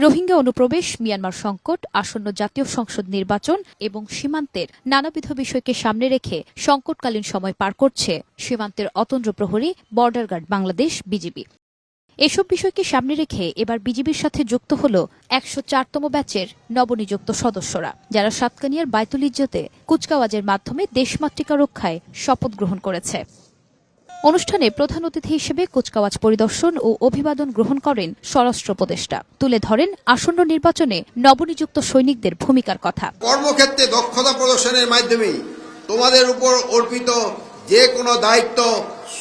রোহিঙ্গা অনুপ্রবেশ, মিয়ানমার সংকট, আসন্ন জাতীয় সংসদ নির্বাচন এবং সীমান্তের নানাবিধ বিষয়কে সামনে রেখে সংকটকালীন সময় পার করছে সীমান্তের অতন্দ্র প্রহরী বর্ডার গার্ড বাংলাদেশ বিজিবি। এসব বিষয়কে সামনে রেখে এবার বিজিবির সাথে যুক্ত হল ১০৪তম ব্যাচের নবনিযুক্ত সদস্যরা, যারা সাতকানিয়ার বায়তুল ইজ্জতে কুচকাওয়াজের মাধ্যমে দেশমাতৃকা রক্ষায় শপথ গ্রহণ করেছে। অনুষ্ঠানে প্রধান অতিথি হিসেবে কুচকাওয়াজ পরিদর্শন ও অভিবাদন গ্রহণ করেন স্বরাষ্ট্র উপদেষ্টা। তুলে ধরেন আসন্ন নির্বাচনে নবনিযুক্ত সৈনিকদের ভূমিকার কথা। কর্মক্ষেত্রে দক্ষতা প্রদর্শনের মাধ্যমে তোমাদের উপর অর্পিত যে কোনো দায়িত্ব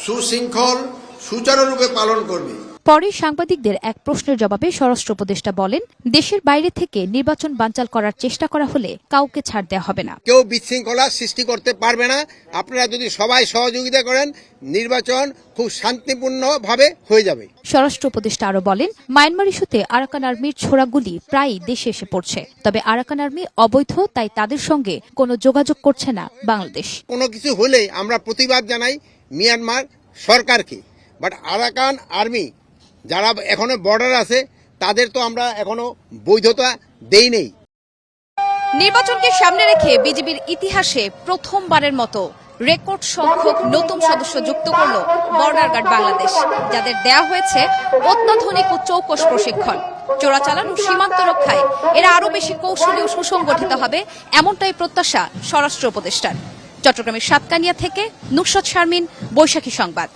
সুশৃঙ্খল সুচারুরূপে পালন করবে। পরে সাংবাদিকদের এক প্রশ্নের জবাবে স্বরাষ্ট্র উপদেষ্টা বলেন, দেশের বাইরে থেকে নির্বাচন বানচাল করার চেষ্টা করা হলে কাউকে ছাড় দেওয়া হবে না। কেউ বিশৃঙ্খলা সৃষ্টি করতে পারবে না। আপনারা যদি সবাই সহযোগিতা করেন, নির্বাচন খুব শান্তিপূর্ণভাবে হয়ে যাবে। স্বরাষ্ট্র উপদেষ্টা আরও বলেন, মায়ানমার ইস্যুতে আরাকান আর্মির ছোড়া গুলি প্রায়ই দেশে এসে পড়ছে। তবে আরাকান আর্মি অবৈধ, তাই তাদের সঙ্গে কোনো যোগাযোগ করছে না বাংলাদেশ। কোনো কিছু হলে আমরা প্রতিবাদ জানাই মিয়ানমার সরকারকে, বাট আরাকান আর্মি যারা এখনো বর্ডার আছে তাদের তো আমরা এখনো বৈধতা দেই নেই। নির্বাচনকে সামনে রেখে বিজিবির ইতিহাসে প্রথমবারের মতো রেকর্ড সংখ্যক নতুন সদস্য যুক্ত করল বর্ডার গার্ড বাংলাদেশ, যাদের দেয়া হয়েছে অত্যাধুনিক ও চৌকস প্রশিক্ষণ। চোরাচালান ও সীমান্ত রক্ষায় এরা আরও বেশি কৌশলী ও সুসংগঠিত হবে, এমনটাই প্রত্যাশা স্বরাষ্ট্র উপদেষ্টার। চট্টগ্রামের সাতকানিয়া থেকে নুসরাত শারমিন, বৈশাখী সংবাদ।